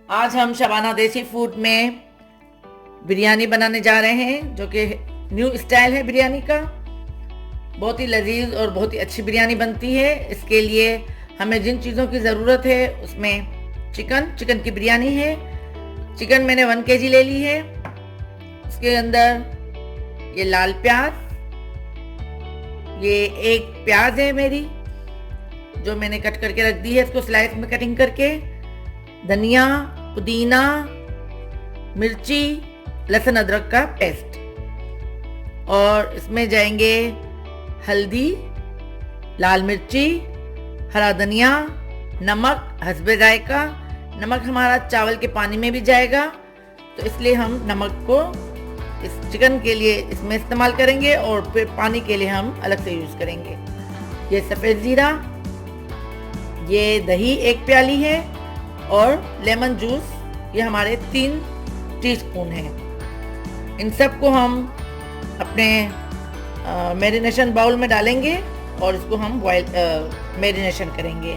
आज हम शबाना देसी फूड में बिरयानी बनाने जा रहे हैं, जो कि न्यू स्टाइल है बिरयानी का। बहुत ही लजीज और बहुत ही अच्छी बिरयानी बनती है। इसके लिए हमें जिन चीज़ों की ज़रूरत है उसमें चिकन की बिरयानी है। चिकन मैंने 1 kg ले ली है। उसके अंदर ये लाल प्याज, ये एक प्याज है मेरी जो मैंने कट करके रख दी है, इसको स्लाइस में कटिंग करके। धनिया, पुदीना, मिर्ची, लहसुन अदरक का पेस्ट, और इसमें जाएंगे हल्दी, लाल मिर्ची, हरा धनिया, नमक हस्बे जायका। नमक हमारा चावल के पानी में भी जाएगा, तो इसलिए हम नमक को इस चिकन के लिए इसमें इस्तेमाल करेंगे और फिर पानी के लिए हम अलग से यूज़ करेंगे। ये सफ़ेद ज़ीरा, ये दही 1 प्याली है, और लेमन जूस ये हमारे 3 टीस्पून हैं। इन सब को हम अपने मैरिनेशन बाउल में डालेंगे और इसको हम मैरिनेशन करेंगे।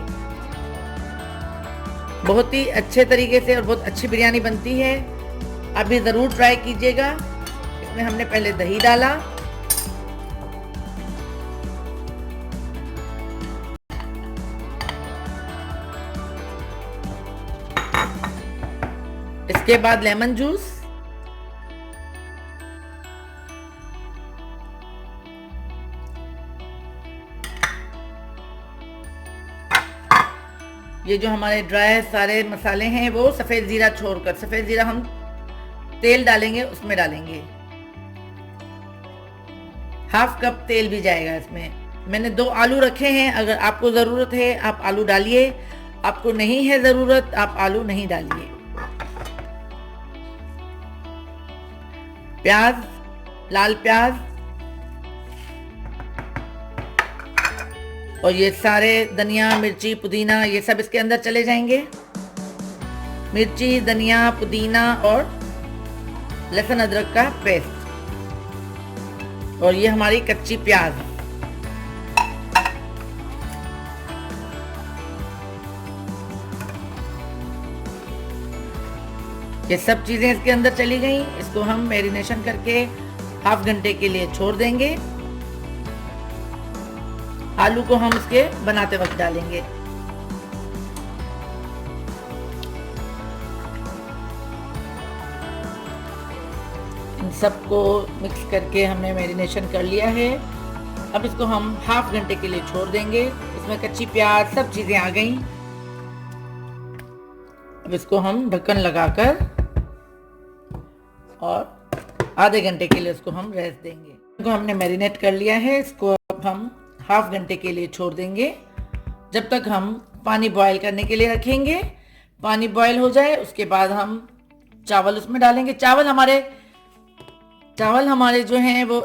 बहुत ही अच्छे तरीके से और बहुत अच्छी बिरयानी बनती है। आप भी ज़रूर ट्राई कीजिएगा। इसमें हमने पहले दही डाला, इसके बाद लेमन जूस, ये जो हमारे ड्राई सारे मसाले हैं वो सफ़ेद ज़ीरा छोड़कर, सफ़ेद ज़ीरा हम तेल डालेंगे उसमें डालेंगे। 1/2 कप तेल भी जाएगा इसमें। मैंने 2 आलू रखे हैं। अगर आपको ज़रूरत है आप आलू डालिए, आपको नहीं है ज़रूरत आप आलू नहीं डालिए। प्याज, लाल प्याज, और ये सारे धनिया, मिर्ची, पुदीना ये सब इसके अंदर चले जाएंगे। मिर्ची, धनिया, पुदीना और लहसुन अदरक का पेस्ट, और ये हमारी कच्ची प्याज। ये सब चीजें इसके अंदर चली गई। इसको हम मैरिनेशन करके 1/2 घंटे के लिए छोड़ देंगे। आलू को हम इसके बनाते वक्त डालेंगे। इन सबको मिक्स करके हमने मैरिनेशन कर लिया है। अब इसको हम 1/2 घंटे के लिए छोड़ देंगे। इसमें कच्ची प्याज सब चीजें आ गई। अब इसको हम ढक्कन लगाकर और आधे घंटे के लिए उसको हम रेस्ट देंगे। इसको हमने मैरिनेट कर लिया है। इसको अब हम 1/2 घंटे के लिए छोड़ देंगे, जब तक हम पानी बॉयल करने के लिए रखेंगे। पानी बॉयल हो जाए उसके बाद हम चावल उसमें डालेंगे। चावल हमारे जो हैं वो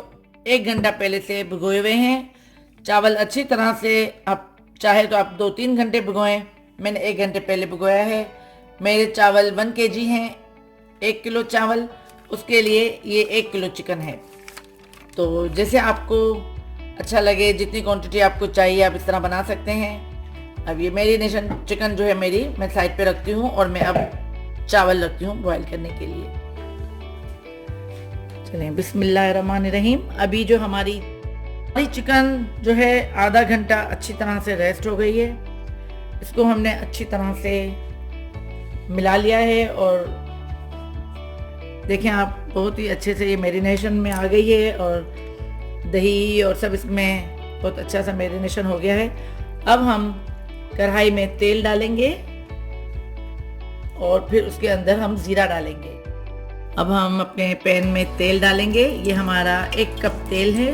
1 घंटा पहले से भिगोए हुए हैं। चावल अच्छी तरह से, आप चाहे तो आप 2-3 घंटे भिगोएं। मैंने 1 घंटे पहले भिगोया है। मेरे चावल 1 kg हैं। 1 किलो चावल, उसके लिए ये 1 किलो चिकन है। तो जैसे आपको अच्छा लगे, जितनी क्वांटिटी आपको चाहिए आप इस तरह बना सकते हैं। अब ये मैरिनेशन चिकन जो है मेरी, मैं साइड पे रखती हूँ और मैं अब चावल रखती हूँ बॉयल करने के लिए। चलें, बिस्मिल्लाहिर्रहमानिर्रहीम। अभी जो हमारी चिकन जो है आधा घंटा अच्छी तरह से रेस्ट हो गई है। इसको हमने अच्छी तरह से मिला लिया है और देखें आप, बहुत ही अच्छे से ये मैरिनेशन में आ गई है और दही और सब इसमें बहुत अच्छा सा मैरिनेशन हो गया है। अब हम कढ़ाई में तेल डालेंगे और फिर उसके अंदर हम ज़ीरा डालेंगे। अब हम अपने पैन में तेल डालेंगे। ये हमारा 1 कप तेल है,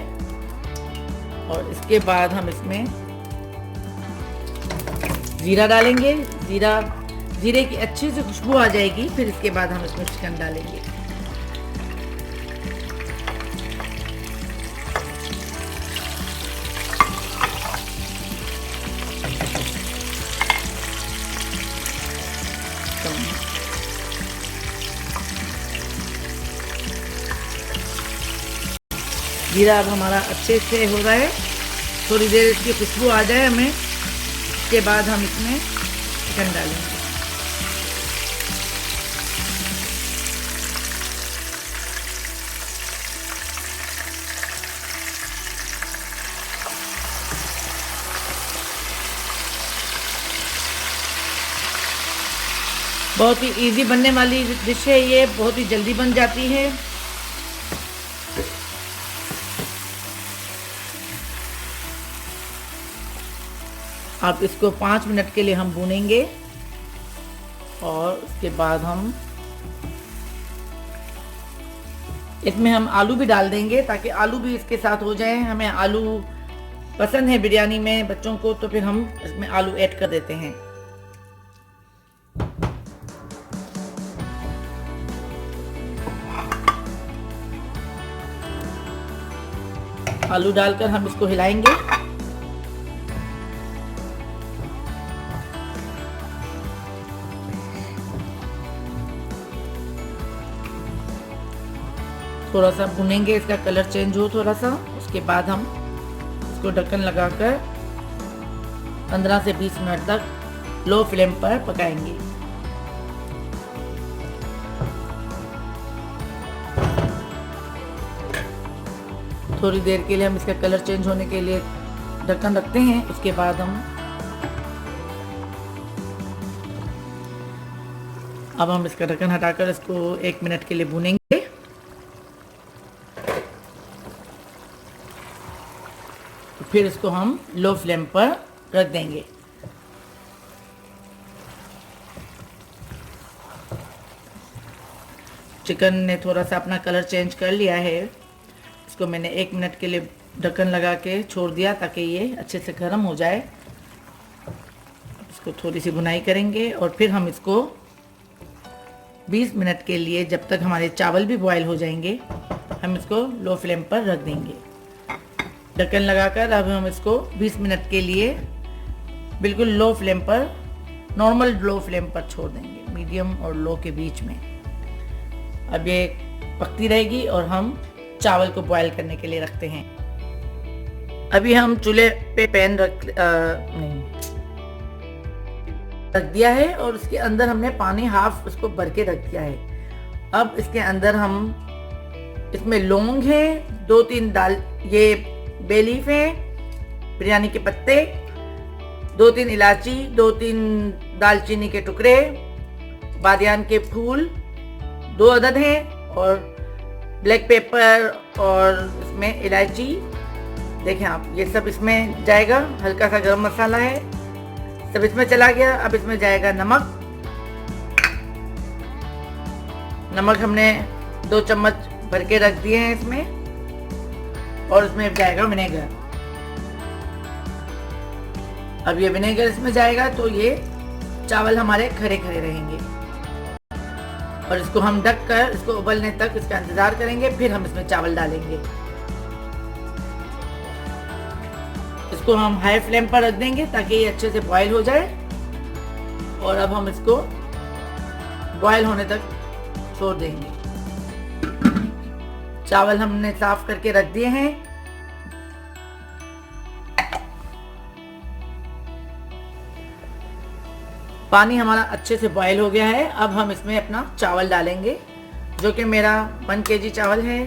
और इसके बाद हम इसमें ज़ीरा डालेंगे। ज़ीरे की अच्छी सी खुशबू आ जाएगी, फिर इसके बाद हम इसमें चिकन डालेंगे। जीरा अब हमारा अच्छे से हो रहा है। थोड़ी देर इसकी खुशबू आ जाए हमें, इसके बाद हम इसमें चिकन डालेंगे। बहुत ही इजी बनने वाली डिश है ये, बहुत ही जल्दी बन जाती है। अब इसको 5 मिनट के लिए हम भूनेंगे और उसके बाद हम इसमें हम आलू भी डाल देंगे ताकि आलू भी इसके साथ हो जाए। हमें आलू पसंद है बिरयानी में बच्चों को, तो फिर हम इसमें आलू ऐड कर देते हैं। आलू डालकर हम इसको हिलाएंगे। थोड़ा सा भुनेंगे, इसका कलर चेंज हो थोड़ा सा। उसके बाद हम इसको ढक्कन लगाकर 15 से 20 मिनट तक लो फ्लेम पर पकाएंगे। थोड़ी देर के लिए हम इसका कलर चेंज होने के लिए ढक्कन रखते हैं। उसके बाद हम इसका ढक्कन हटाकर इसको 1 मिनट के लिए भूनेंगे। फिर इसको हम लो फ्लेम पर रख देंगे। चिकन ने थोड़ा सा अपना कलर चेंज कर लिया है। इसको मैंने 1 मिनट के लिए ढक्कन लगा के छोड़ दिया ताकि ये अच्छे से गर्म हो जाए। इसको थोड़ी सी भुनाई करेंगे और फिर हम इसको 20 मिनट के लिए, जब तक हमारे चावल भी बॉयल हो जाएंगे, हम इसको लो फ्लेम पर रख देंगे। ढक्कन लगाकर अब हम इसको 20 मिनट के लिए बिल्कुल लो फ्लेम पर, नॉर्मल लो फ्लेम पर छोड़ देंगे, मीडियम और लो के बीच में। अब ये पकती रहेगी और हम चावल को बॉयल करने के लिए रखते हैं। अभी हम चूल्हे पे पैन रख दिया है और उसके अंदर हमने पानी हाफ उसको भर के रख दिया है। अब इसके अंदर हम इसमें लौंग है, 2-3 दाल, ये बे लीफ है, बिरयानी के पत्ते, 2-3 इलायची, 2-3 दालचीनी के टुकड़े, बादियान के फूल 2 अदद हैं और ब्लैक पेपर और इसमें इलायची। देखें आप, ये सब इसमें जाएगा। हल्का सा गरम मसाला है, सब इसमें चला गया। अब इसमें जाएगा नमक। नमक हमने 2 चम्मच भर के रख दिए हैं इसमें। और इसमें जाएगा विनेगर। अब ये विनेगर इसमें जाएगा तो ये चावल हमारे खरे खरे रहेंगे और इसको हम ढक कर इसको उबलने तक इसका इंतजार करेंगे। फिर हम इसमें चावल डालेंगे। इसको हम हाई फ्लेम पर रख देंगे ताकि ये अच्छे से बॉयल हो जाए। और अब हम इसको बॉयल होने तक छोड़ देंगे। चावल हमने साफ करके रख दिए हैं। पानी हमारा अच्छे से बॉयल हो गया है। अब हम इसमें अपना चावल डालेंगे, जो कि मेरा 1 kg चावल है।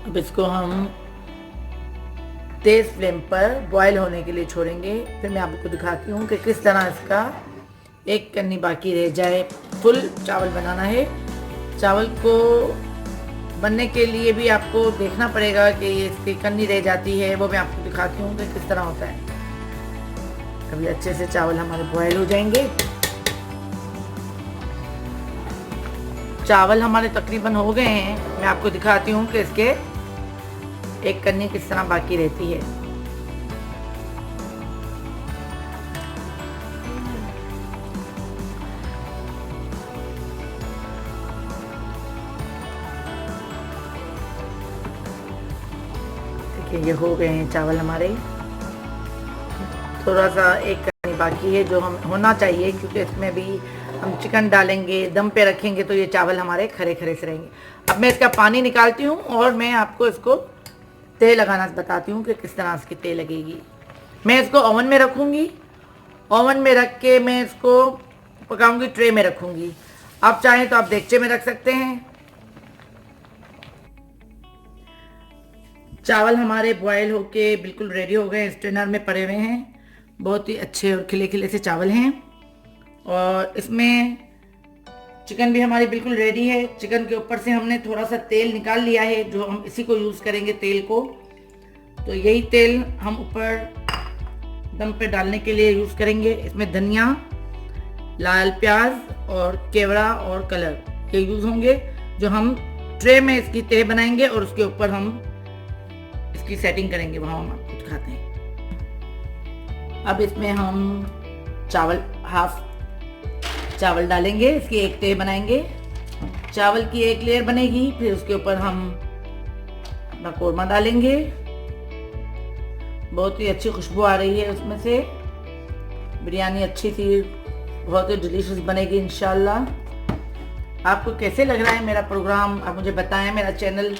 अब इसको हम तेज फ्लेम पर बॉयल होने के लिए छोड़ेंगे। फिर मैं आपको दिखाती हूँ कि किस तरह इसका एक कन्नी बाकी रह जाए। फुल चावल बनाना है। चावल को बनने के लिए भी आपको देखना पड़ेगा कि ये इसकी कन्नी रह जाती है, वो मैं आपको दिखाती हूँ कि किस तरह होता है। अभी अच्छे से चावल हमारे बॉयल हो जाएंगे। चावल हमारे तकरीबन हो गए हैं। मैं आपको दिखाती हूँ कि इसके एक कन्नी किस तरह बाकी रहती है। देखिए, ये हो गए हैं चावल हमारे। थोड़ा सा एक कन्नी बाकी है जो हम होना चाहिए, क्योंकि इसमें भी हम चिकन डालेंगे, दम पे रखेंगे तो ये चावल हमारे खरे खरे से रहेंगे। अब मैं इसका पानी निकालती हूँ और मैं आपको इसको तेल लगाना बताती हूँ कि किस तरह इसकी तेल लगेगी। मैं इसको ओवन में रखूँगी ओवन में रख के मैं इसको पकाऊंगी, ट्रे में रखूंगी। आप चाहें तो आप देगचे में रख सकते हैं। चावल हमारे बॉयल होके बिल्कुल रेडी हो गए, स्ट्रेनर में पड़े हुए हैं। बहुत ही अच्छे और खिले खिले से चावल हैं। और इसमें चिकन भी हमारी बिल्कुल रेडी है। चिकन के ऊपर से हमने थोड़ा सा तेल निकाल लिया है, जो हम इसी को यूज़ करेंगे तेल को। तो यही तेल हम ऊपर दम पे डालने के लिए यूज़ करेंगे। इसमें धनिया, लाल प्याज और केवड़ा और कलर ये यूज़ होंगे, जो हम ट्रे में इसकी तह बनाएंगे और उसके ऊपर हम इसकी सेटिंग करेंगे, वहाँ हम आपको दिखाते हैं। अब इसमें हम चावल, हाफ चावल डालेंगे, इसकी एक तह बनाएंगे। चावल की एक लेयर बनेगी, फिर उसके ऊपर हम अपना कोरमा डालेंगे। बहुत ही अच्छी खुशबू आ रही है उसमें से। बिरयानी अच्छी सी बहुत ही डिलीशियस बनेगी इंशाल्लाह। आपको कैसे लग रहा है मेरा प्रोग्राम, आप मुझे बताएं। मेरा चैनल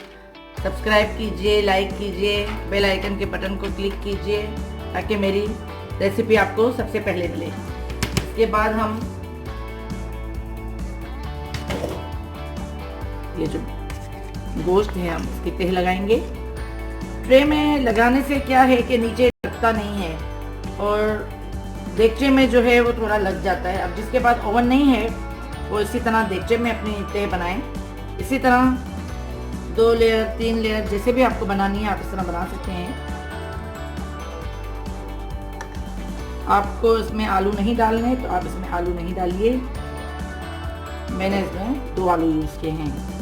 सब्सक्राइब कीजिए, लाइक कीजिए, बेल आइकन के बटन को क्लिक कीजिए, ताकि मेरी रेसिपी आपको सबसे पहले मिले। इसके बाद हम ये जो गोश्त है हम इसकी तह लगाएंगे। ट्रे में लगाने से क्या है कि नीचे लगता नहीं है, और देगचे में जो है वो थोड़ा लग जाता है। अब जिसके पास ओवन नहीं है वो इसी तरह देगचे में अपनी तह बनाएं। इसी तरह 2 लेयर 3 लेयर जैसे भी आपको बनानी है आप इस तरह बना सकते हैं। आपको इसमें आलू नहीं डालने तो आप इसमें आलू नहीं डालिए। मैंने इसमें 2 आलू यूज़ किए हैं।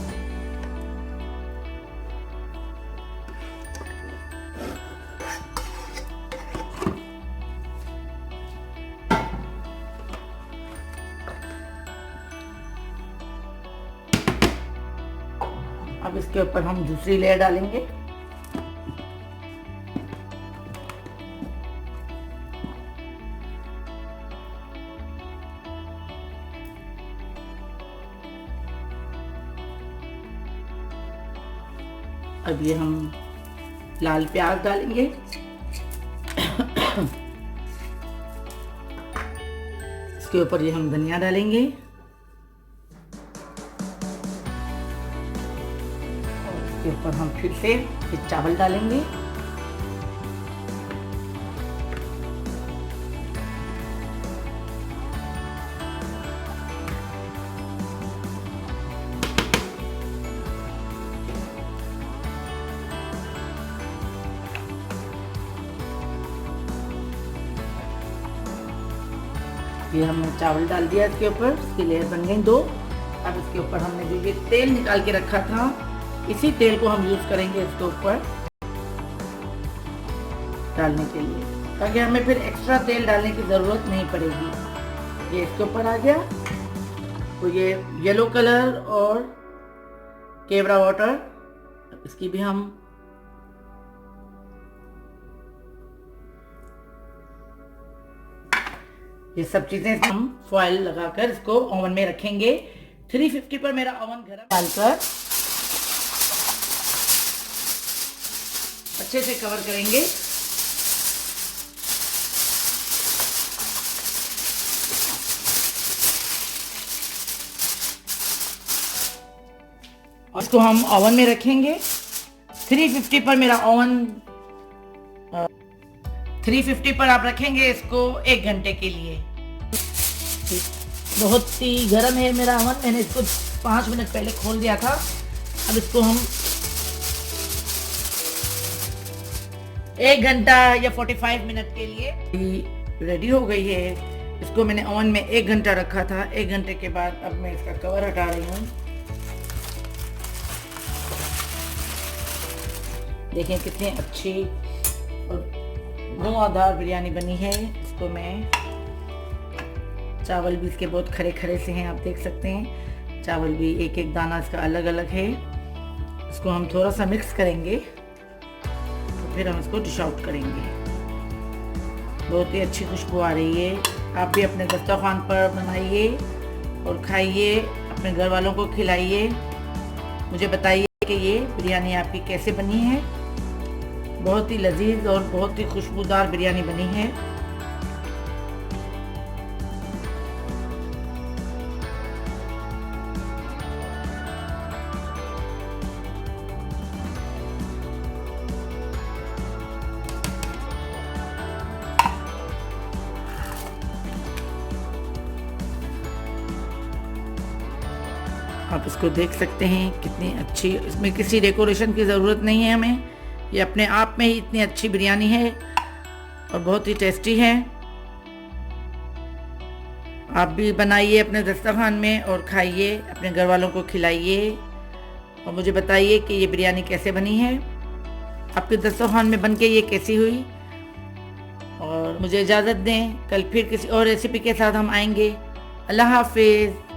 अब इसके ऊपर हम दूसरी लेयर डालेंगे। अब ये हम लाल प्याज डालेंगे। इसके ऊपर ये हम धनिया डालेंगे। इसके ऊपर हम फिर से चावल डालेंगे। ये हमने चावल डाल दिया इसके ऊपर, इसकी लेयर बन गई 2। अब इसके ऊपर हमने जो ये तेल निकाल के रखा था, इसी तेल को हम यूज करेंगे इसके ऊपर डालने के लिए, ताकि हमें फिर एक्स्ट्रा तेल डालने की ज़रूरत नहीं पड़ेगी। ये इसके ऊपर आ गया। तो ये येलो कलर और केवड़ा वाटर, इसकी भी हम ये सब चीजें हम फॉइल लगाकर इसको ओवन में रखेंगे। 350 पर मेरा ओवन गर्म डालकर अच्छे से कवर करेंगे। और इसको हम ओवन में रखेंगे। 350 पर मेरा ओवन 350 पर आप रखेंगे इसको 1 घंटे के लिए। बहुत ही गर्म है मेरा ओवन, मैंने इसको 5 मिनट पहले खोल दिया था। अब इसको हम 1 घंटा या 45 मिनट के लिए रेडी हो गई है। इसको मैंने ओवन में 1 घंटा रखा था। 1 घंटे के बाद अब मैं इसका कवर हटा रही हूँ। देखें कितनी अच्छी और धुआंधार बिरयानी बनी है। इसको मैं, चावल भी इसके बहुत खरे खरे से हैं, आप देख सकते हैं। चावल भी एक एक दाना इसका अलग अलग है। इसको हम थोड़ा सा मिक्स करेंगे, तो फिर हम इसको डिश आउट करेंगे। बहुत ही अच्छी खुशबू आ रही है। आप भी अपने दस्तरखान पर बनाइए और खाइए, अपने घर वालों को खिलाइए। मुझे बताइए कि ये बिरयानी आपकी कैसे बनी है। बहुत ही लजीज और बहुत ही खुशबूदार बिरयानी बनी है। आप इसको देख सकते हैं कितनी अच्छी, इसमें किसी डेकोरेशन की ज़रूरत नहीं है हमें, ये अपने आप में ही इतनी अच्छी बिरयानी है और बहुत ही टेस्टी है। आप भी बनाइए अपने दस्तरखान में और खाइए, अपने घर वालों को खिलाइए और मुझे बताइए कि ये बिरयानी कैसे बनी है, आपके दस्तरखान में बन के ये कैसी हुई। और मुझे इजाज़त दें, कल फिर किसी और रेसिपी के साथ हम आएंगे। अल्लाह हाफिज़।